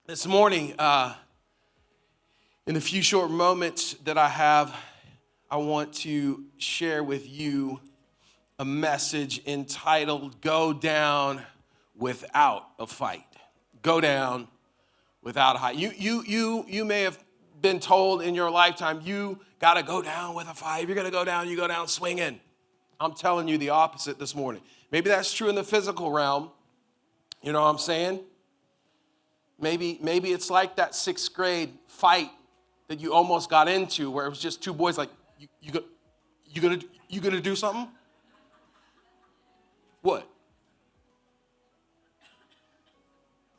This morning, in the few short moments that I have, I want to share with you a message entitled, Go Down Without a Fight. Go down without a fight. You may have been told in your lifetime, you got to go down with a fight. If you're going to go down, you go down swinging. I'm telling you the opposite this morning. Maybe that's true in the physical realm. You know what I'm saying? Maybe it's like that sixth grade fight that you almost got into where it was just two boys like, you gonna do something? What?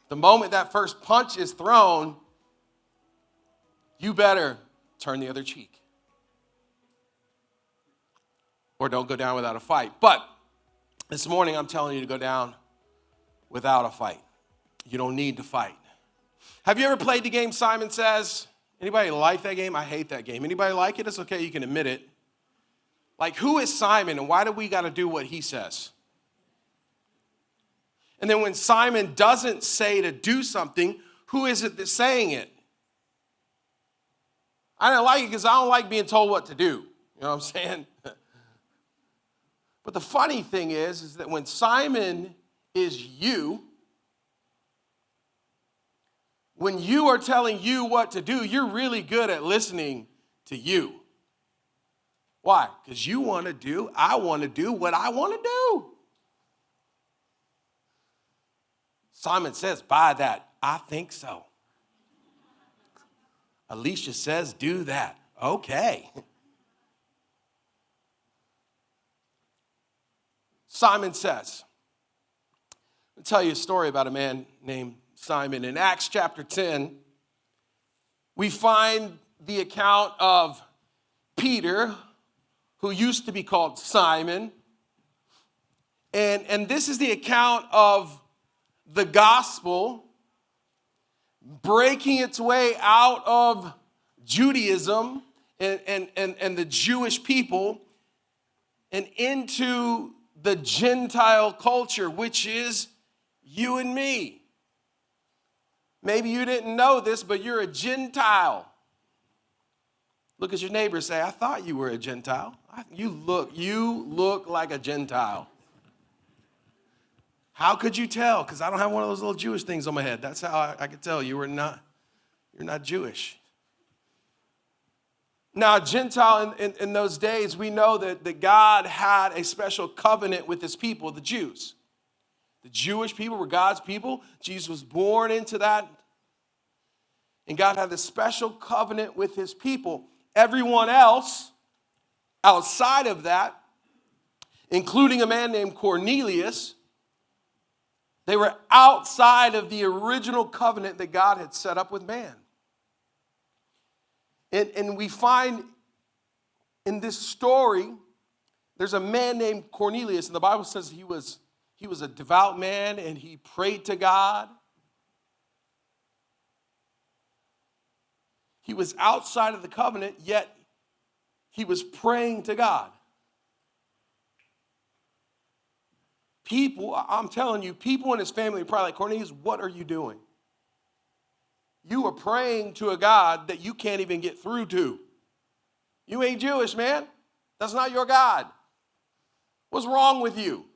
The moment that first punch is thrown, you better turn the other cheek. Or don't go down without a fight. But this morning I'm telling you to go down without a fight. You don't need to fight. Have you ever played the game Simon Says? Anybody like that game? I hate that game. Anybody like it? It's okay, you can admit it. Like, who is Simon and why do we got to do what he says? And then when Simon doesn't say to do something, who is it that's saying it? I don't like it because I don't like being told what to do. You know what I'm saying? But the funny thing is that when Simon is you, when you are telling you what to do, you're really good at listening to you. Why? Because I want to do what I want to do. Simon says, buy that. I think so. Alicia says, do that. Okay. Simon says, I'll tell you a story about a man named Simon. In Acts chapter 10, we find the account of Peter, who used to be called Simon. And this is the account of the gospel breaking its way out of Judaism and the Jewish people and into the Gentile culture, which is you and me. Maybe you didn't know this, but you're a Gentile. Look at your neighbor and say, I thought you were a Gentile. You look like a Gentile. How could you tell? Because I don't have one of those little Jewish things on my head. That's how I could tell you're not Jewish. Now, Gentile in those days, we know that God had a special covenant with his people, the Jews. The Jewish people were God's people. Jesus was born into that. And God had this special covenant with his people. Everyone else outside of that, including a man named Cornelius, they were outside of the original covenant that God had set up with man. And we find in this story, there's a man named Cornelius, and the Bible says he was a devout man and he prayed to God. He was outside of the covenant, yet he was praying to God. People, I'm telling you, people in his family are probably like, Cornelius, what are you doing? You are praying to a God that you can't even get through to. You ain't Jewish, man. That's not your God. What's wrong with you?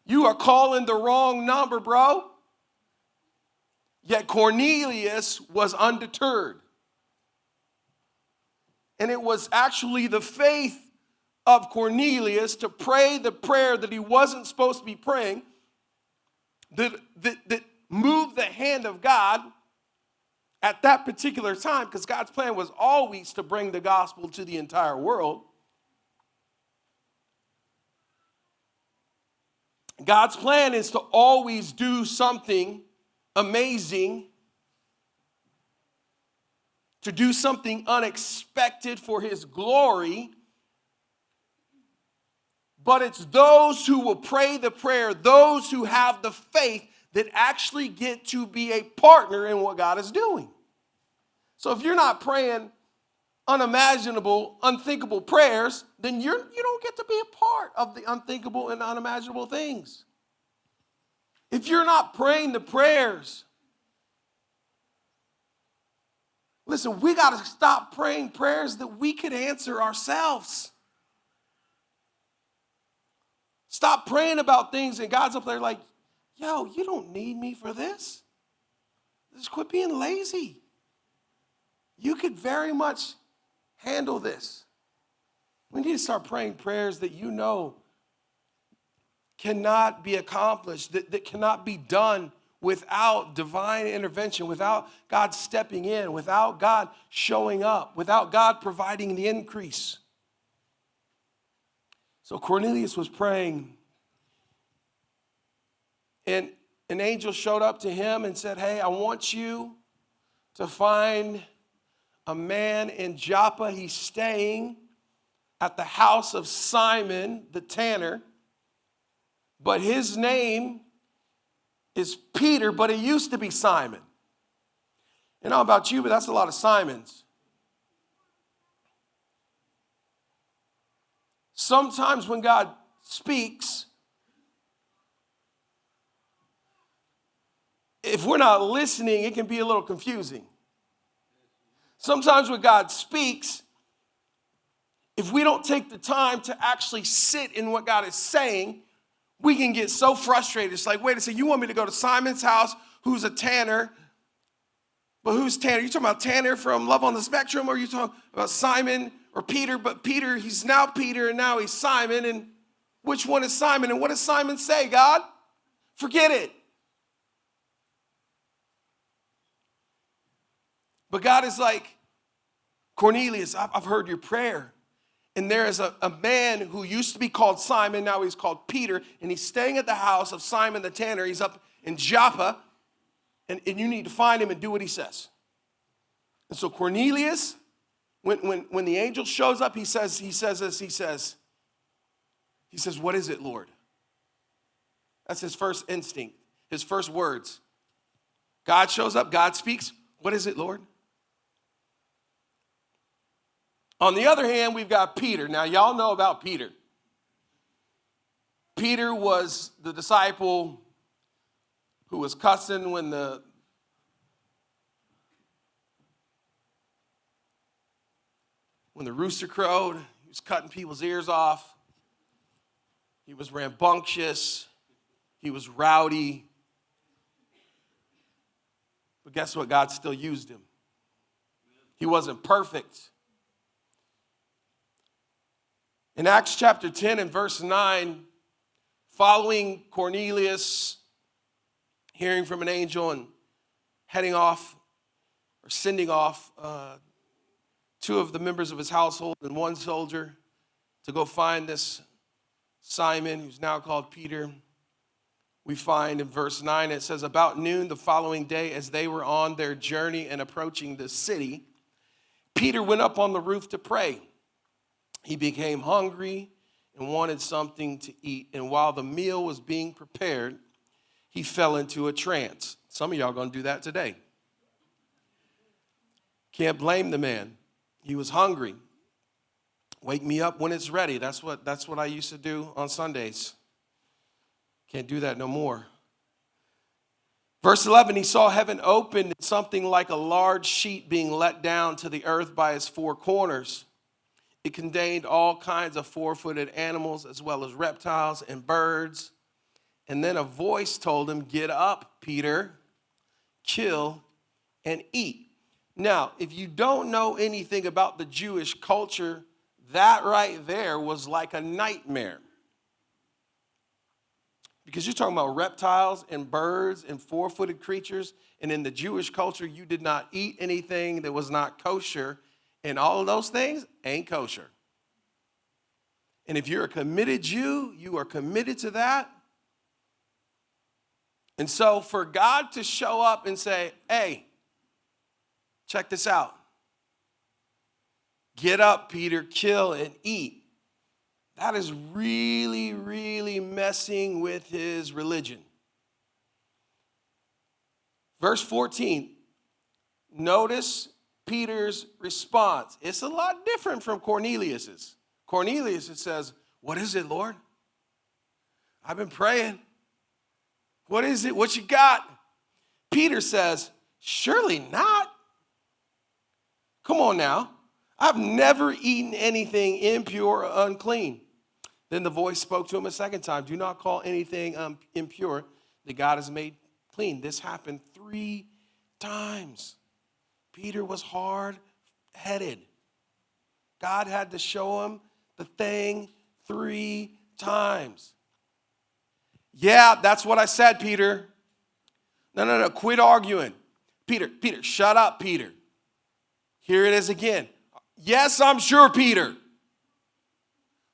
You are calling the wrong number, bro. Yet Cornelius was undeterred. And it was actually the faith of Cornelius to pray the prayer that he wasn't supposed to be praying that moved the hand of God at that particular time, because God's plan was always to bring the gospel to the entire world. God's plan is to always do something amazing, to do something unexpected for his glory. But it's those who will pray the prayer, those who have the faith, that actually get to be a partner in what God is doing. So if you're not praying unimaginable, unthinkable prayers, then you don't get to be a part of the unthinkable and unimaginable things. If you're not praying the prayers Listen, we got to stop praying prayers that we could answer ourselves. Stop praying about things and God's up there like, yo, you don't need me for this. Just quit being lazy. You could very much handle this. We need to start praying prayers that you know cannot be accomplished, that cannot be done without divine intervention, without God stepping in, without God showing up, without God providing the increase. So Cornelius was praying, and an angel showed up to him and said, hey, I want you to find a man in Joppa. He's staying at the house of Simon the tanner, but his name is Peter, but it used to be Simon. I don't know about you, but that's a lot of Simons. Sometimes when God speaks, if we're not listening, it can be a little confusing. Sometimes when God speaks, if we don't take the time to actually sit in what God is saying, we can get so frustrated. It's like, wait a second, you want me to go to Simon's house, who's a tanner, but who's Tanner? You talking about Tanner from Love on the Spectrum, or are you talking about Simon or Peter? But Peter, he's now Peter, and now he's Simon, and which one is Simon? And what does Simon say, God? Forget it. But God is like, Cornelius, I've heard your prayer. And there is a man who used to be called Simon, now he's called Peter, and he's staying at the house of Simon the tanner. He's up in Joppa, and you need to find him and do what he says. And so Cornelius, when the angel shows up, he says, what is it, Lord? That's his first instinct, his first words. God shows up, God speaks, what is it, Lord? On the other hand, we've got Peter. Now, y'all know about Peter. Peter was the disciple who was cussing when the rooster crowed. He was cutting people's ears off. He was rambunctious. He was rowdy. But guess what? God still used him. He wasn't perfect. In Acts chapter 10 and verse 9, following Cornelius hearing from an angel and heading off or sending off two of the members of his household and one soldier to go find this Simon, who's now called Peter, we find in verse 9, it says, about noon the following day, as they were on their journey and approaching the city, Peter went up on the roof to pray. He became hungry and wanted something to eat. And while the meal was being prepared, he fell into a trance. Some of y'all are going to do that today. Can't blame the man. He was hungry. Wake me up when it's ready. That's what I used to do on Sundays. Can't do that no more. Verse 11, he saw heaven open and something like a large sheet being let down to the earth by its four corners. It contained all kinds of four-footed animals as well as reptiles and birds. And then a voice told him, get up, Peter, kill and eat. Now, if you don't know anything about the Jewish culture, that right there was like a nightmare. Because you're talking about reptiles and birds and four-footed creatures. And in the Jewish culture, you did not eat anything that was not kosher. And all of those things ain't kosher. And if you're a committed Jew, you are committed to that. And so for God to show up and say, hey, check this out. Get up, Peter, kill and eat. That is really, really messing with his religion. Verse 14, notice Peter's response. It's a lot different from Cornelius's. Cornelius, it says, what is it, Lord? I've been praying. What is it? What you got? Peter says, surely not. Come on now. I've never eaten anything impure or unclean. Then the voice spoke to him a second time. Do not call anything impure that God has made clean. This happened 3 times. Peter was hard-headed. God had to show him the thing 3 times. Yeah, that's what I said, Peter. No, quit arguing. Peter, shut up, Peter. Here it is again. Yes, I'm sure, Peter.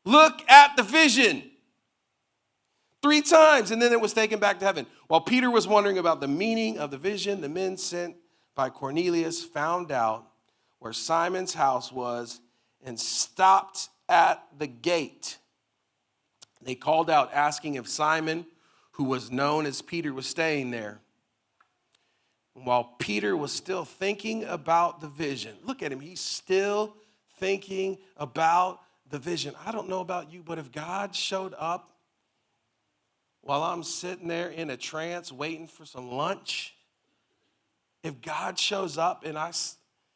Look at the vision. 3 times, and then it was taken back to heaven. While Peter was wondering about the meaning of the vision, the men sent by Cornelius found out where Simon's house was and stopped at the gate. They called out, asking if Simon, who was known as Peter, was staying there. While Peter was still thinking about the vision, look at him, he's still thinking about the vision. I don't know about you, but if God showed up while I'm sitting there in a trance waiting for some lunch, if God shows up and I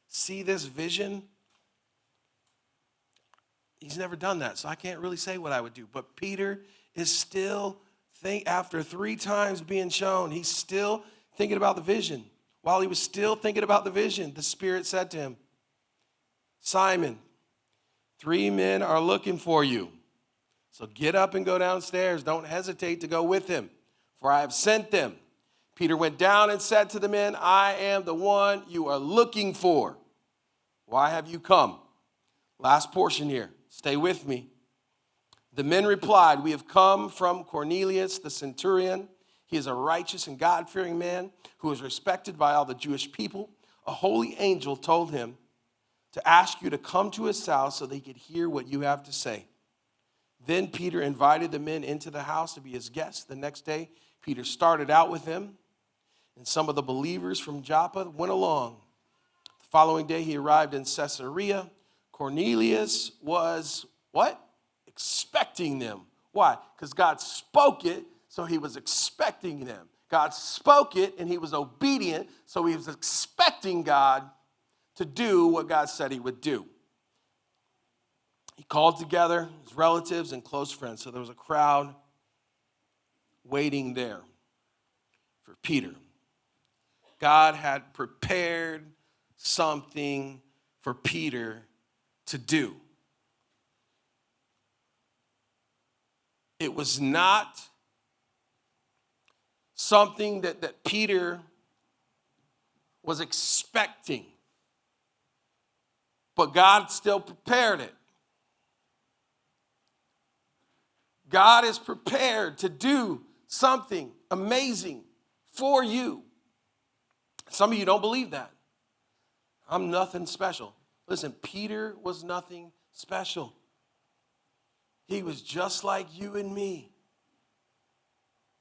see this vision, he's never done that, so I can't really say what I would do. But Peter is still after 3 times being shown, he's still thinking about the vision. While he was still thinking about the vision, the Spirit said to him, Simon, 3 men are looking for you. So get up and go downstairs. Don't hesitate to go with him, for I have sent them. Peter went down and said to the men, I am the one you are looking for. Why have you come? Last portion here. Stay with me. The men replied, we have come from Cornelius, the centurion. He is a righteous and God-fearing man who is respected by all the Jewish people. A holy angel told him to ask you to come to his house so that he could hear what you have to say. Then Peter invited the men into the house to be his guests. The next day, Peter started out with them, and some of the believers from Joppa went along. The following day, he arrived in Caesarea. Cornelius was, what? Expecting them. Why? Because God spoke it, so he was expecting them. God spoke it, and he was obedient, so he was expecting God to do what God said he would do. He called together his relatives and close friends, so there was a crowd waiting there for Peter. God had prepared something for Peter to do. It was not something that Peter was expecting, but God still prepared it. God is prepared to do something amazing for you. Some of you don't believe that. I'm nothing special. Listen, Peter was nothing special. He was just like you and me.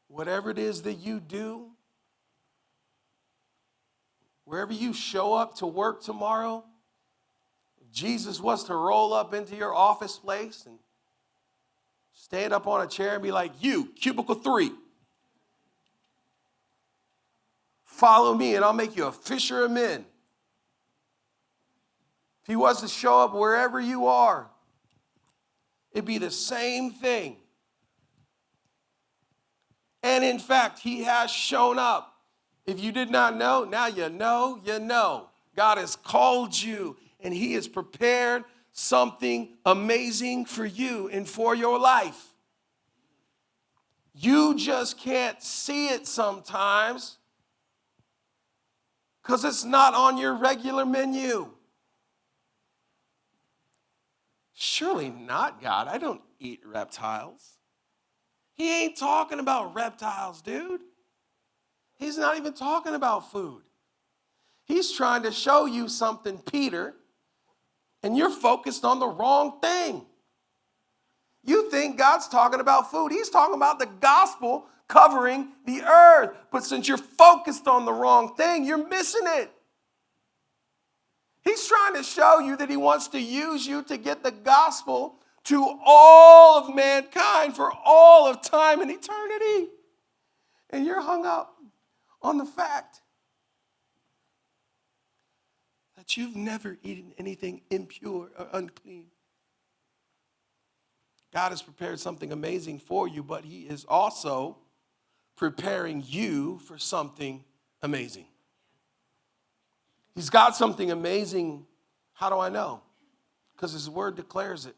Whatever it is that you do, wherever you show up to work tomorrow, if Jesus was to roll up into your office place and stand up on a chair and be like, you, cubicle 3, follow me and I'll make you a fisher of men. If he was to show up wherever you are, it'd be the same thing. And in fact, he has shown up. If you did not know, now you know, you know. God has called you and he has prepared something amazing for you and for your life. You just can't see it sometimes because it's not on your regular menu. Surely not, God. I don't eat reptiles. He ain't talking about reptiles, dude. He's not even talking about food. He's trying to show you something, Peter, and you're focused on the wrong thing. You think God's talking about food. He's talking about the gospel covering the earth. But since you're focused on the wrong thing, you're missing it. He's trying to show you that he wants to use you to get the gospel to all of mankind for all of time and eternity. And you're hung up on the fact that you've never eaten anything impure or unclean. God has prepared something amazing for you, but he is also preparing you for something amazing. He's got something amazing. How do I know? Because his word declares it.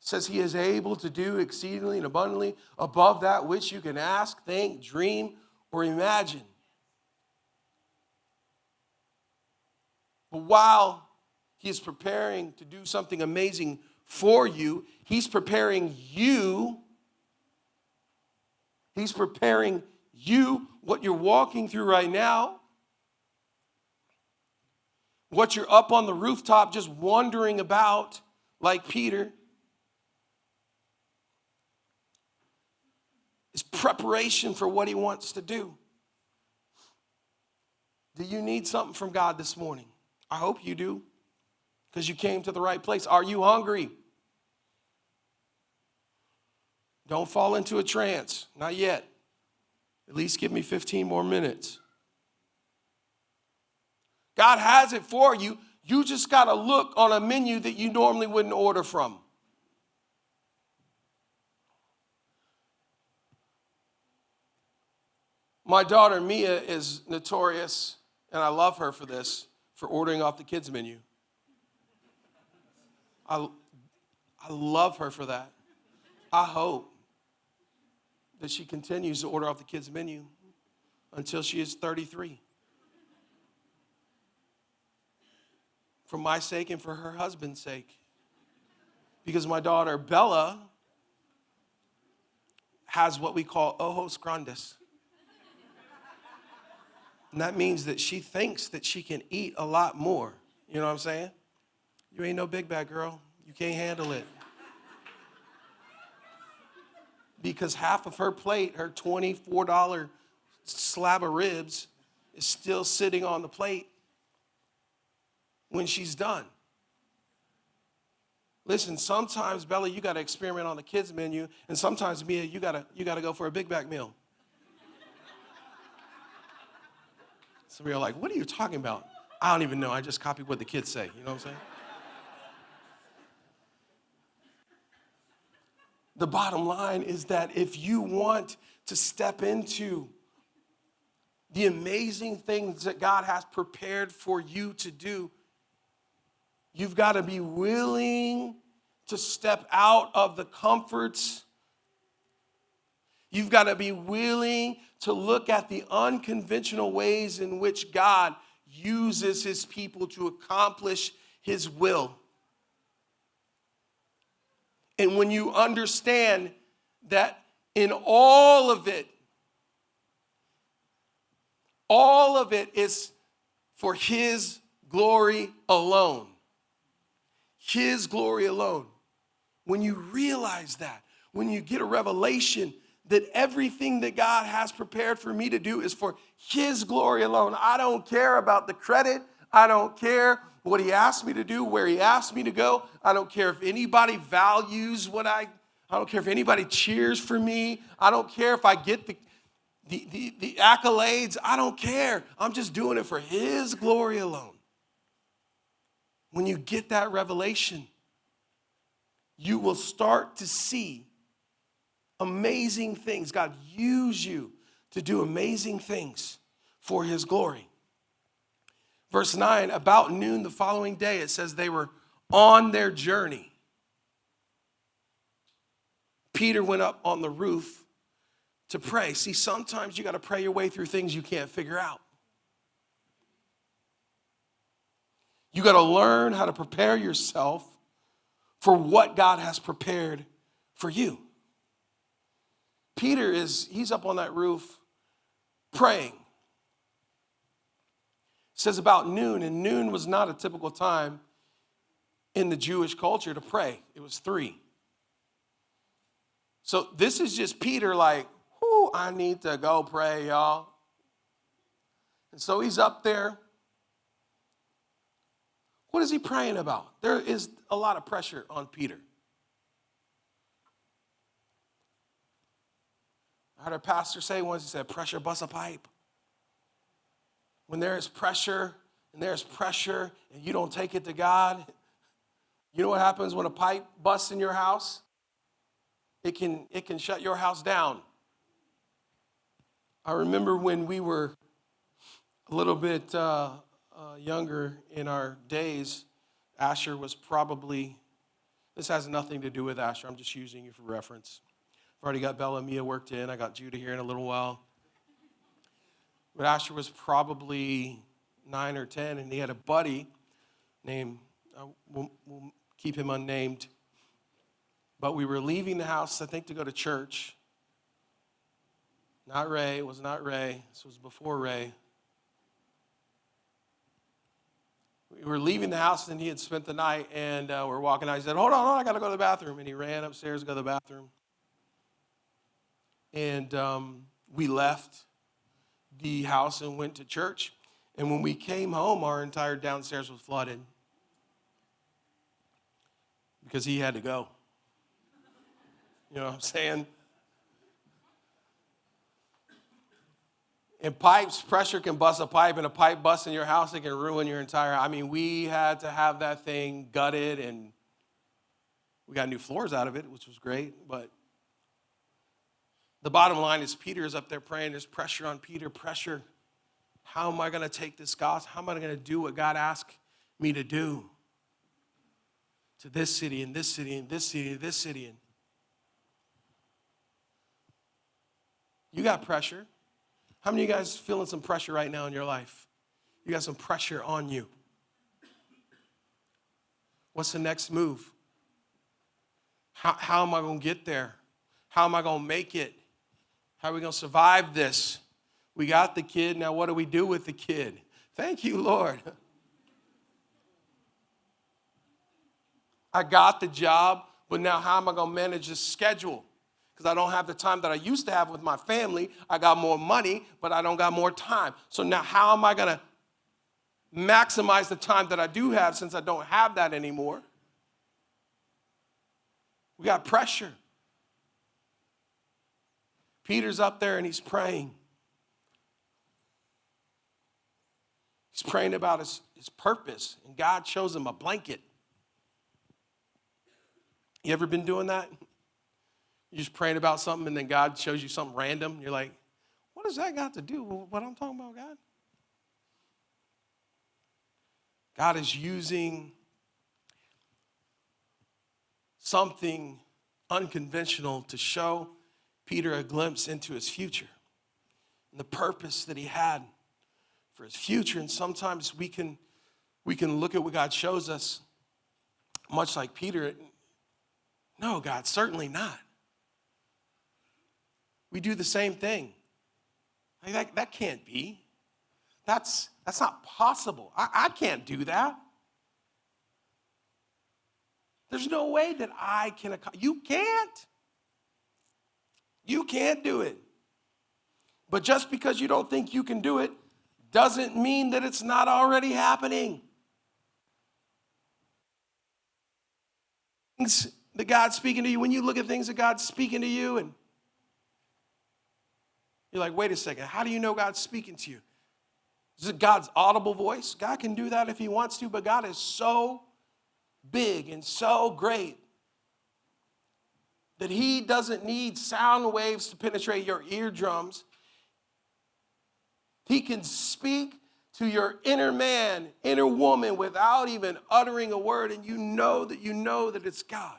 It says he is able to do exceedingly and abundantly above that which you can ask, think, dream, or imagine. But while he is preparing to do something amazing for you, he's preparing you. He's preparing you, what you're walking through right now, what you're up on the rooftop just wondering about, like Peter, is preparation for what he wants to do. Do you need something from God this morning? I hope you do, because you came to the right place. Are you hungry? Don't fall into a trance. Not yet. At least give me 15 more minutes. God has it for you. You just got to look on a menu that you normally wouldn't order from. My daughter, Mia, is notorious, and I love her for this, for ordering off the kids' menu. I love her for that. I hope that she continues to order off the kids' menu until she is 33. For my sake and for her husband's sake. Because my daughter, Bella, has what we call ojos grandes. And that means that she thinks that she can eat a lot more. You know what I'm saying? You ain't no big bag girl. You can't handle it. Because half of her plate, her $24 slab of ribs, is still sitting on the plate when she's done. Listen, sometimes, Bella, you got to experiment on the kids' menu, and sometimes, Mia, you got to go for a Big Mac meal. Some of you are like, what are you talking about? I don't even know. I just copied what the kids say. You know what I'm saying? The bottom line is that if you want to step into the amazing things that God has prepared for you to do, you've got to be willing to step out of the comforts. You've got to be willing to look at the unconventional ways in which God uses his people to accomplish his will. And when you understand that in all of it is for his glory alone. His glory alone. When you realize that, when you get a revelation that everything that God has prepared for me to do is for his glory alone. I don't care about the credit. I don't care what he asked me to do, where he asked me to go. I don't care if anybody values what I don't care if anybody cheers for me. I don't care if I get the accolades. I don't care. I'm just doing it for his glory alone. When you get that revelation, you will start to see amazing things. God use you to do amazing things for his glory. Verse 9, about noon the following day, it says they were on their journey. Peter went up on the roof to pray. See, sometimes you got to pray your way through things you can't figure out. You got to learn how to prepare yourself for what God has prepared for you. Peter he's up on that roof praying. It says about noon, and noon was not a typical time in the Jewish culture to pray. It was 3. So this is just Peter like, whoo, I need to go pray, y'all. And so he's up there. What is he praying about? There is a lot of pressure on Peter. I heard a pastor say once, he said, pressure bust a pipe. when there is pressure and there's pressure and you don't take it to God, you know what happens when a pipe busts in your house? It can shut your house down. I remember when we were a little bit younger in our days, Asher was probably, this has nothing to do with Asher, I'm just using you for reference. I've already got Bella and Mia worked in, I got Judah here in a little while. But Asher was probably 9 or 10, and he had a buddy named, we'll keep him unnamed, but we were leaving the house, I think, to go to church. Not Ray, it was not Ray, this was before Ray. We were leaving the house, and he had spent the night, and we're walking out. He said, hold on, I got to go to the bathroom. And he ran upstairs to go to the bathroom. And we left the house and went to church. And when we came home, our entire downstairs was flooded because he had to go. You know what I'm saying? And pipes, pressure can bust a pipe, and a pipe busts in your house, it can ruin your entire, I mean, we had to have that thing gutted, and we got new floors out of it, which was great, but the bottom line is Peter is up there praying. There's pressure on Peter, pressure. How am I going to take this gospel? How am I going to do what God asked me to do? To this city, and this city, and this city, and this city. And you got pressure. How many of you guys feeling some pressure right now in your life? You got some pressure on you. What's the next move? How am I going to get there? How am I going to make it? How are we going to survive this? We got the kid. Now what do we do with the kid? Thank you, Lord. I got the job, but now how am I going to manage this schedule? Because I don't have the time that I used to have with my family. I got more money, but I don't got more time. So now how am I going to maximize the time that I do have since I don't have that anymore? We got pressure. Peter's up there and he's praying. He's praying about his purpose, and God shows him a blanket. You ever been doing that? You're just praying about something, and then God shows you something random. You're like, what does that got to do with what I'm talking about, God? God is using something unconventional to show Peter a glimpse into his future and the purpose that he had for his future. And sometimes we can look at what God shows us, much like Peter. No, God, certainly not. We do the same thing. Like that can't be. That's not possible. I can't do that. There's no way that I can. You can't. You can't do it. But just because you don't think you can do it doesn't mean that it's not already happening. Things that God's speaking to you, when you look at things that God's speaking to you, and you're like, wait a second, how do you know God's speaking to you? Is it God's audible voice? God can do that if he wants to, but God is so big and so great that he doesn't need sound waves to penetrate your eardrums. He can speak to your inner man, inner woman without even uttering a word, and you know that it's God.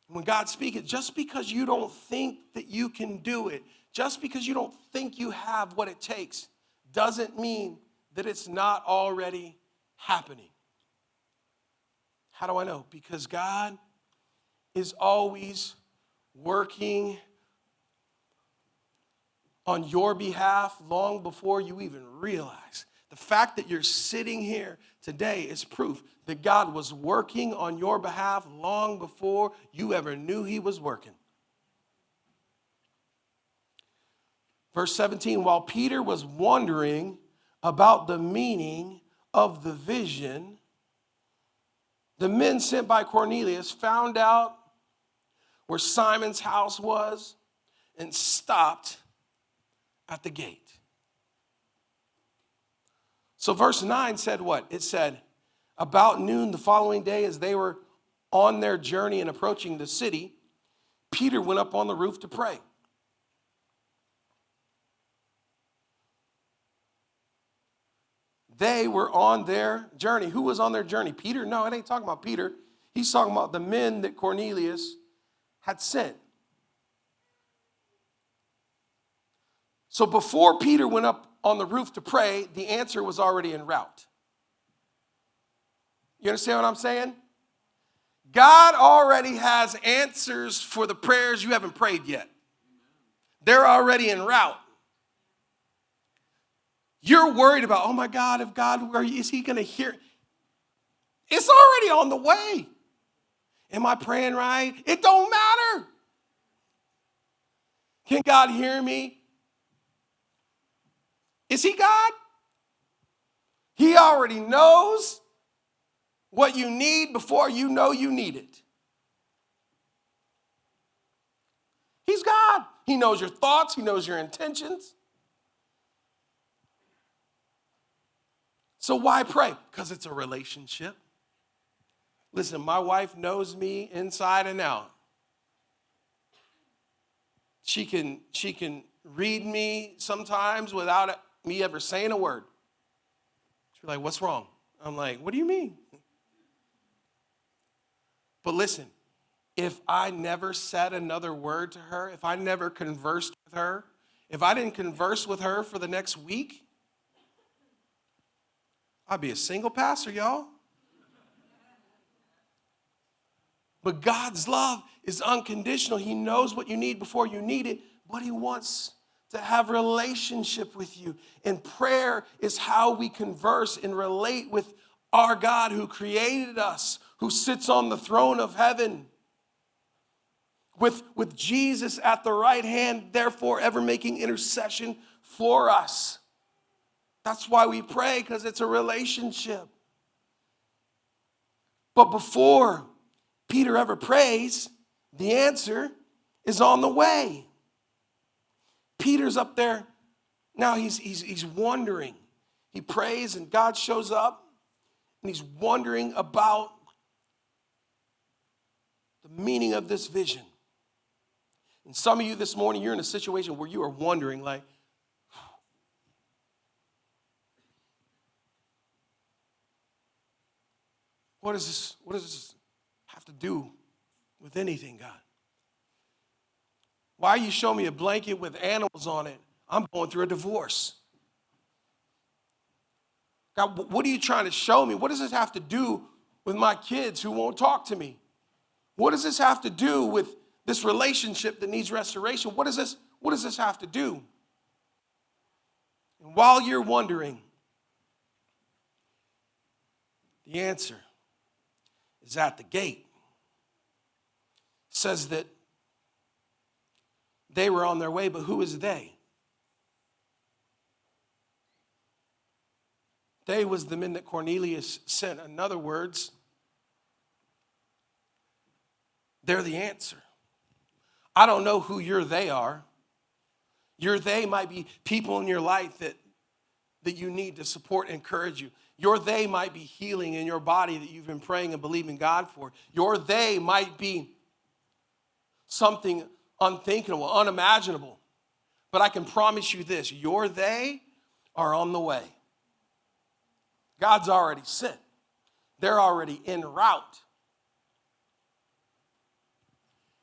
When God speaks, just because you don't think that you can do it, just because you don't think you have what it takes, doesn't mean that it's not already happening. How do I know? Because God is always working on your behalf long before you even realize. The fact that you're sitting here today is proof that God was working on your behalf long before you ever knew he was working. Verse 17, while Peter was wondering about the meaning of the vision, the men sent by Cornelius found out where Simon's house was and stopped at the gate. So verse 9 said what? It said, about noon the following day, as they were on their journey and approaching the city, Peter went up on the roof to pray. They were on their journey. Who was on their journey? Peter? No, it ain't talking about Peter. He's talking about the men that Cornelius had sent. So before Peter went up on the roof to pray, the answer was already en route. You understand what I'm saying? God already has answers for the prayers you haven't prayed yet. They're already en route. You're worried about, oh my God, if God, is he going to hear? It's already on the way. Am I praying right? It don't matter. Can God hear me? Is he God? He already knows what you need before you know you need it. He's God. He knows your thoughts. He knows your intentions. So why pray? Because it's a relationship. Listen, my wife knows me inside and out. She can read me sometimes without me ever saying a word. She's like, what's wrong? I'm like, what do you mean? But listen, if I never said another word to her, if I never conversed with her, if I didn't converse with her for the next week, I'd be a single pastor, y'all. But God's love is unconditional. He knows what you need before you need it, but he wants to have a relationship with you. And prayer is how we converse and relate with our God who created us, who sits on the throne of heaven, with Jesus at the right hand, therefore ever making intercession for us. That's why we pray, because it's a relationship. But before Peter ever prays, the answer is on the way. Peter's up there. Now he's wondering. He prays and God shows up and he's wondering about the meaning of this vision. And some of you this morning, you're in a situation where you are wondering, like, what does this have to do with anything, God? Why you show me a blanket with animals on it? I'm going through a divorce. God, what are you trying to show me? What does this have to do with my kids who won't talk to me? What does this have to do with this relationship that needs restoration? What does this have to do? And while you're wondering, the answer is at the gate. It says that they were on their way, but who is they? They was the men that Cornelius sent. In other words, they're the answer. I don't know who your they are. Your they might be people in your life that you need to support and encourage you. Your they might be healing in your body that you've been praying and believing God for. Your they might be something unthinkable, unimaginable. But I can promise you this, your they are on the way. God's already sent. They're already en route.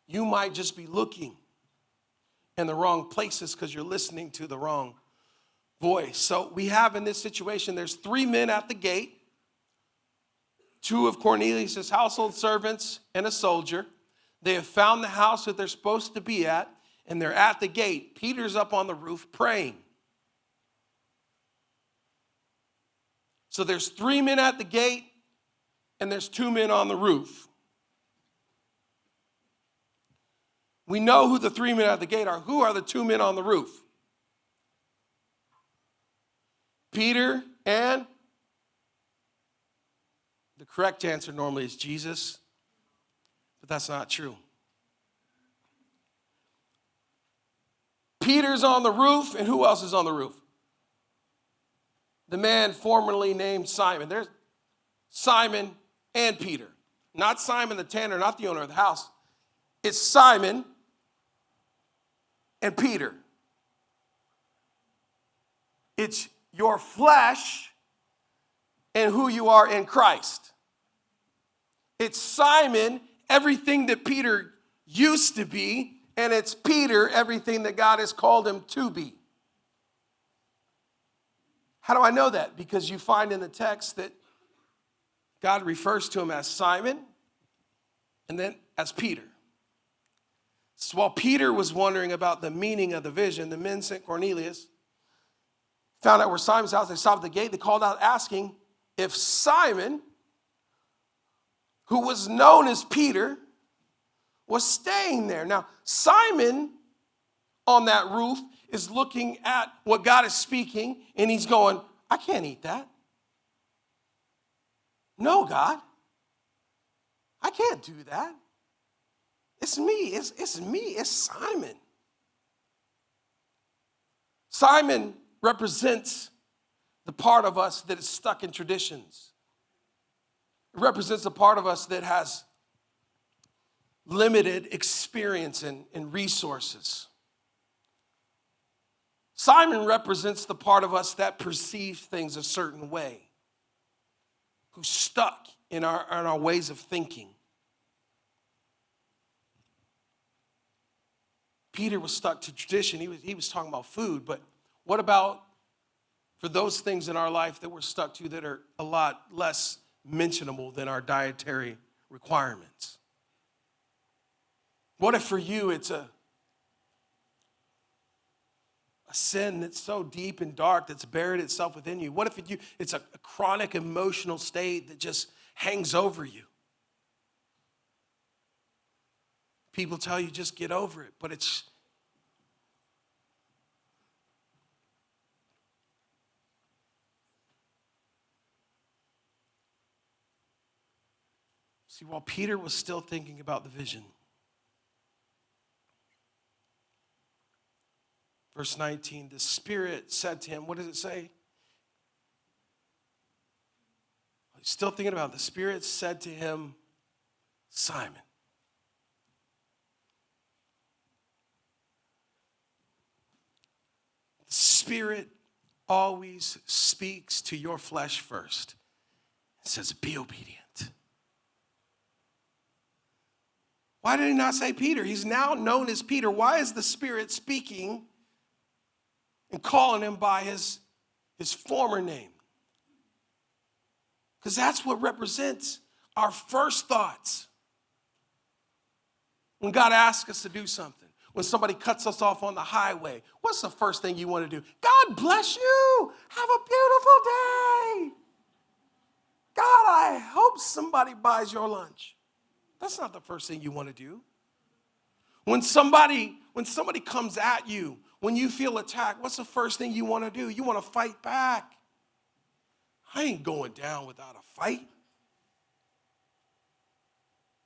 You might just be looking in the wrong places because you're listening to the wrong voice. So we have in this situation, there's 3 men at the gate, 2 of Cornelius' household servants and a soldier. They have found the house that they're supposed to be at, and they're at the gate. Peter's up on the roof praying. So there's 3 men at the gate, and there's 2 men on the roof. We know who the 3 men at the gate are. Who are the 2 men on the roof? Peter and the correct answer normally is Jesus, but that's not true. Peter's on the roof, and who else is on the roof? The man formerly named Simon. There's Simon and Peter. Not Simon the tanner, not the owner of the house. It's Simon and Peter. It's your flesh and who you are in Christ. It's Simon, everything that Peter used to be, and it's Peter, everything that God has called him to be. How do I know that? Because you find in the text that God refers to him as Simon and then as Peter. So while Peter was wondering about the meaning of the vision, the men sent Cornelius, found out where Simon's house. They stopped at the gate. They called out asking if Simon, who was known as Peter, was staying there. Now, Simon on that roof is looking at what God is speaking, and he's going, I can't eat that. No, God, I can't do that. It's me. It's me. It's Simon. Simon represents the part of us that is stuck in traditions. It represents the part of us that has limited experience and resources. Simon represents the part of us that perceives things a certain way, who's stuck in our ways of thinking. Peter was stuck to tradition. He was talking about food, but what about for those things in our life that we're stuck to that are a lot less mentionable than our dietary requirements? What if for you it's a sin that's so deep and dark that's buried itself within you? What if it's a chronic emotional state that just hangs over you? People tell you just get over it, but it's see, while Peter was still thinking about the vision, verse 19, the Spirit said to him, what does it say? He's still thinking about it. The Spirit said to him, Simon. The Spirit always speaks to your flesh first. It says, be obedient. Why did he not say Peter? He's now known as Peter. Why is the Spirit speaking and calling him by his former name? Because that's what represents our first thoughts. When God asks us to do something, when somebody cuts us off on the highway, what's the first thing you want to do? God bless you. Have a beautiful day. God, I hope somebody buys your lunch. That's not the first thing you want to do. When somebody comes at you, when you feel attacked, what's the first thing you want to do? You want to fight back. I ain't going down without a fight.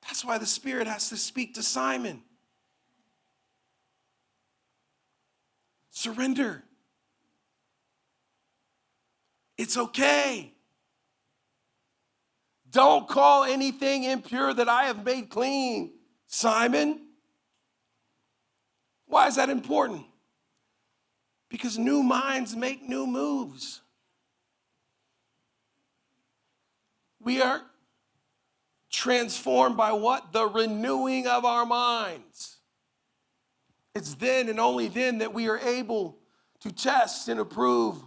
That's why the Spirit has to speak to Simon. Surrender. It's okay. Don't call anything impure that I have made clean, Simon. Why is that important? Because new minds make new moves. We are transformed by what? The renewing of our minds. It's then and only then that we are able to test and approve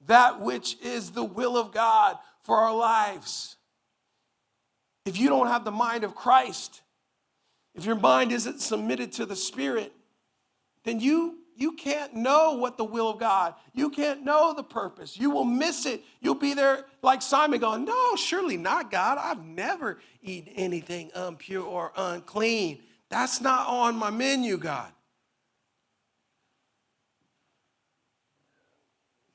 that which is the will of God for our lives. If you don't have the mind of Christ, if your mind isn't submitted to the Spirit, then you can't know what the will of God. You can't know the purpose. You will miss it. You'll be there like Simon going, no, surely not, God. I've never eaten anything impure or unclean. That's not on my menu, God.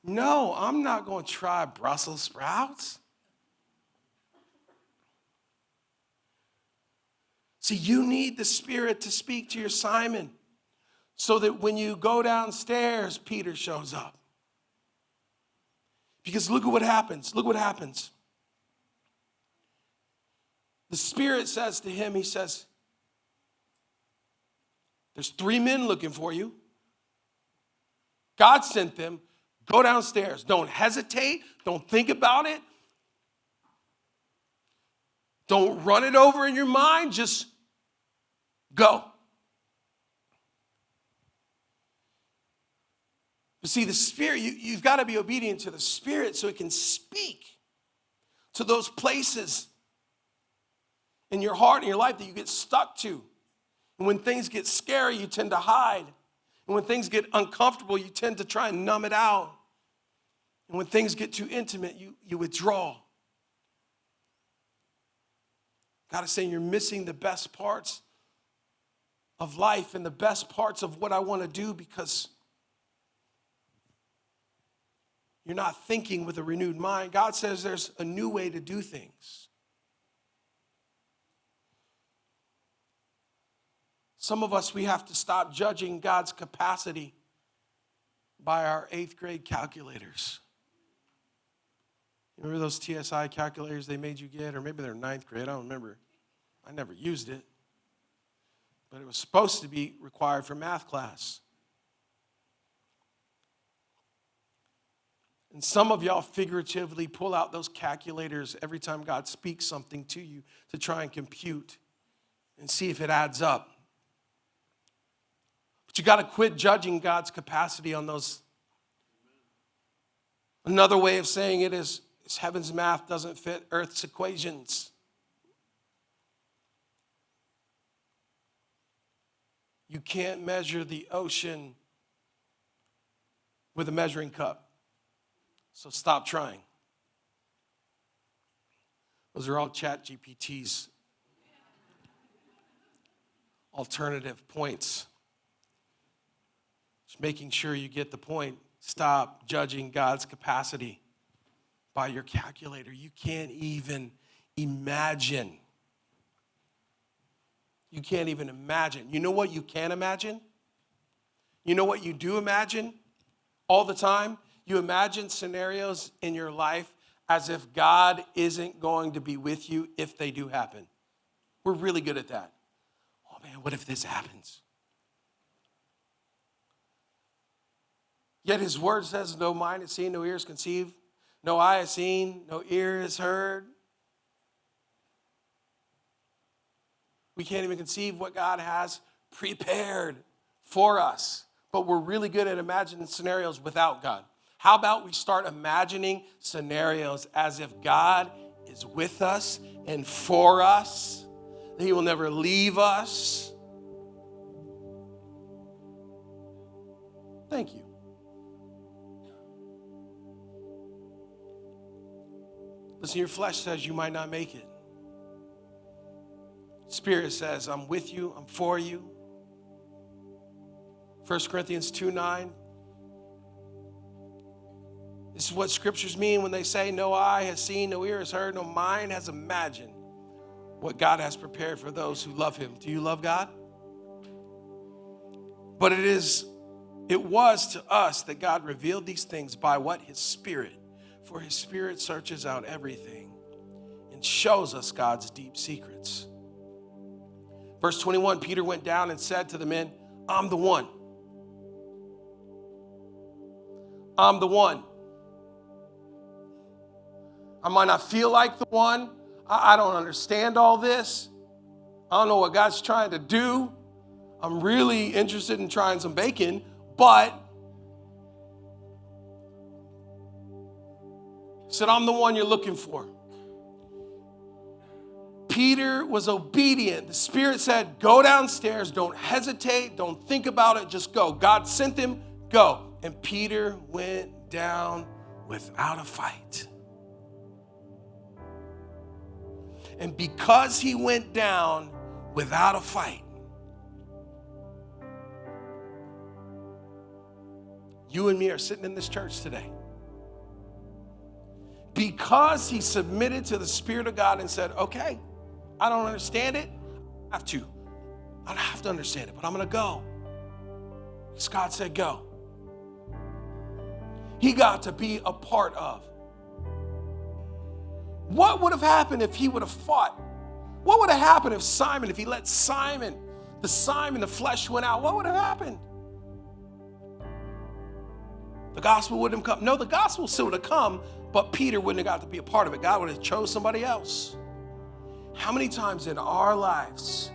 No, I'm not going to try Brussels sprouts. See, you need the Spirit to speak to your Simon. So that when you go downstairs, Peter shows up. Because look at what happens. Look what happens. The Spirit says to him, he says, there's 3 men looking for you. God sent them. Go downstairs. Don't hesitate. Don't think about it. Don't run it over in your mind. Just go. But see, the Spirit, you've got to be obedient to the Spirit so it can speak to those places in your heart and your life that you get stuck to. And when things get scary, you tend to hide. And when things get uncomfortable, you tend to try and numb it out. And when things get too intimate, you withdraw. God is saying you're missing the best parts of life and the best parts of what I want to do because you're not thinking with a renewed mind. God says there's a new way to do things. Some of us, we have to stop judging God's capacity by our 8th grade calculators. Remember those TSI calculators they made you get? Or maybe they're 9th grade, I don't remember. I never used it. But it was supposed to be required for math class. And some of y'all figuratively pull out those calculators every time God speaks something to you to try and compute and see if it adds up. But you got to quit judging God's capacity on those. Another way of saying it is heaven's math doesn't fit earth's equations. You can't measure the ocean with a measuring cup. So stop trying. Those are all ChatGPT's alternative points. Just making sure you get the point. Stop judging God's capacity by your calculator. You can't even imagine. You can't even imagine. You know what you can imagine? You know what you do imagine all the time? You imagine scenarios in your life as if God isn't going to be with you if they do happen. We're really good at that. Oh man, what if this happens? Yet his word says, no mind has seen, no ear has conceived, no eye has seen, no ear has heard. We can't even conceive what God has prepared for us. But we're really good at imagining scenarios without God. How about we start imagining scenarios as if God is with us and for us, that he will never leave us. Thank you. Listen, your flesh says you might not make it. Spirit says, I'm with you, I'm for you. 1 Corinthians 2:9. This is what scriptures mean when they say, no eye has seen, no ear has heard, no mind has imagined what God has prepared for those who love him. Do you love God? But it was to us that God revealed these things by what? His Spirit. For his Spirit searches out everything and shows us God's deep secrets. Verse 21, Peter went down and said to the men, I'm the one. I'm the one. I might not feel like the one. I don't understand all this. I don't know what God's trying to do. I'm really interested in trying some bacon, but he said, I'm the one you're looking for. Peter was obedient. The Spirit said, go downstairs. Don't hesitate. Don't think about it. Just go. God sent him. Go. And Peter went down without a fight. And because he went down without a fight, you and me are sitting in this church today. Because he submitted to the Spirit of God and said, okay, I don't understand it. I don't have to understand it, but I'm going to go. Because God said go. He got to be a part of. What would have happened if he would have fought? What would have happened if he let Simon, the flesh went out? What would have happened? The gospel wouldn't have come. No, the gospel still would have come, but Peter wouldn't have got to be a part of it. God would have chose somebody else. How many times in our lives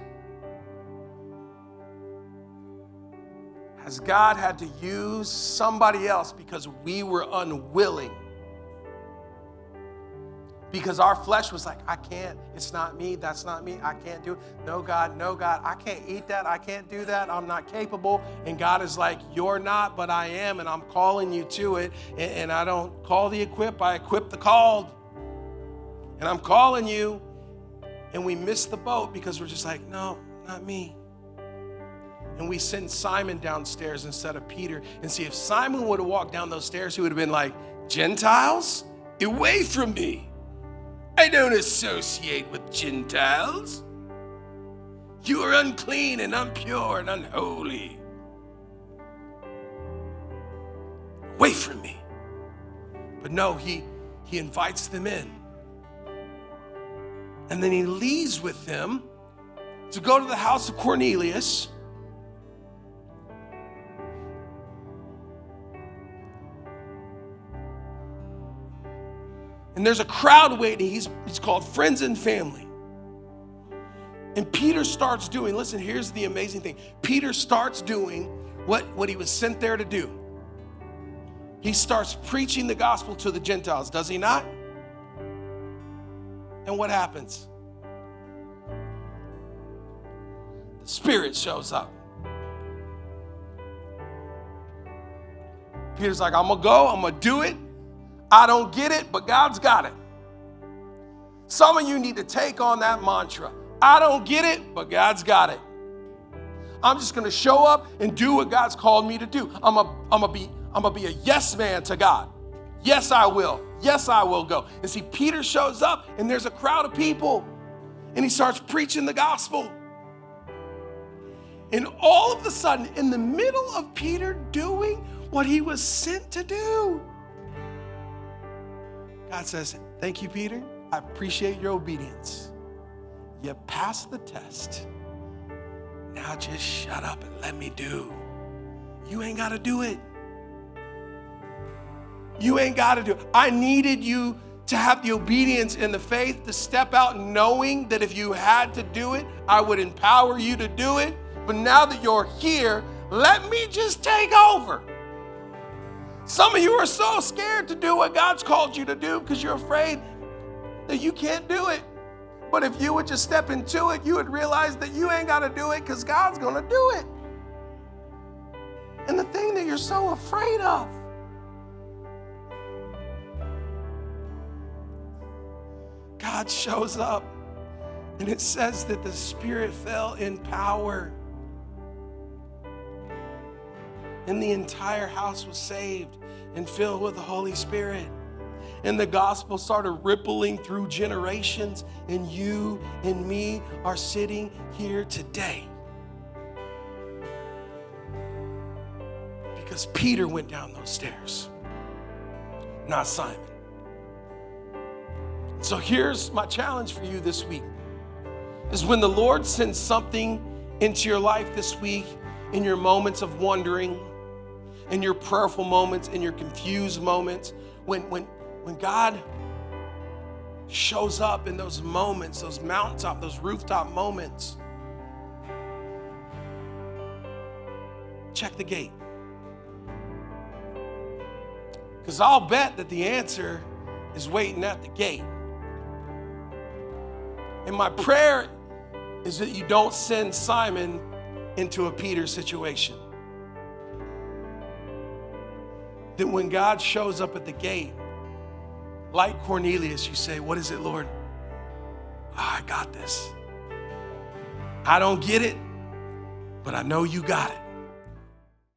has God had to use somebody else because we were unwilling? Because our flesh was like, I can't, it's not me, that's not me, I can't do it. No, God, I can't eat that, I can't do that, I'm not capable. And God is like, you're not, but I am, and I'm calling you to it. And I don't call the equip, I equip the called. And I'm calling you. And we miss the boat because we're just like, no, not me. And we send Simon downstairs instead of Peter. And see, if Simon would have walked down those stairs, he would have been like, Gentiles, away from me. I don't associate with Gentiles. You are unclean and impure and unholy. Away from me. But no, he invites them in. And then he leaves with them to go to the house of Cornelius. And there's a crowd waiting. He's called friends and family. And Peter starts doing, listen, here's the amazing thing. Peter starts doing what he was sent there to do. He starts preaching the gospel to the Gentiles, does he not? And what happens? The Spirit shows up. Peter's like, I'm gonna go, I'm gonna do it. I don't get it, but God's got it. Some of you need to take on that mantra. I don't get it, but God's got it. I'm just going to show up and do what God's called me to do. I'm gonna be a yes man to God. Yes, I will. Yes, I will go. And see, Peter shows up and there's a crowd of people and he starts preaching the gospel. And all of a sudden, in the middle of Peter doing what he was sent to do, God says, thank you, Peter. I appreciate your obedience. You passed the test. Now just shut up and let me do. You ain't got to do it. You ain't got to do it. I needed you to have the obedience and the faith to step out knowing that if you had to do it, I would empower you to do it. But now that you're here, let me just take over. Some of you are so scared to do what God's called you to do because you're afraid that you can't do it. But if you would just step into it, you would realize that you ain't got to do it because God's going to do it. And the thing that you're so afraid of, God shows up and it says that the Spirit fell in power. And the entire house was saved and filled with the Holy Spirit. And the gospel started rippling through generations, and you and me are sitting here today. Because Peter went down those stairs, not Simon. So here's my challenge for you this week, is when the Lord sends something into your life this week, in your moments of wondering, in your prayerful moments, in your confused moments, when God shows up in those moments, those mountaintop, those rooftop moments, check the gate. Because I'll bet that the answer is waiting at the gate. And my prayer is that you don't send Simon into a Peter situation. That when God shows up at the gate, like Cornelius, you say, what is it, Lord? I got this. I don't get it, but I know you got it.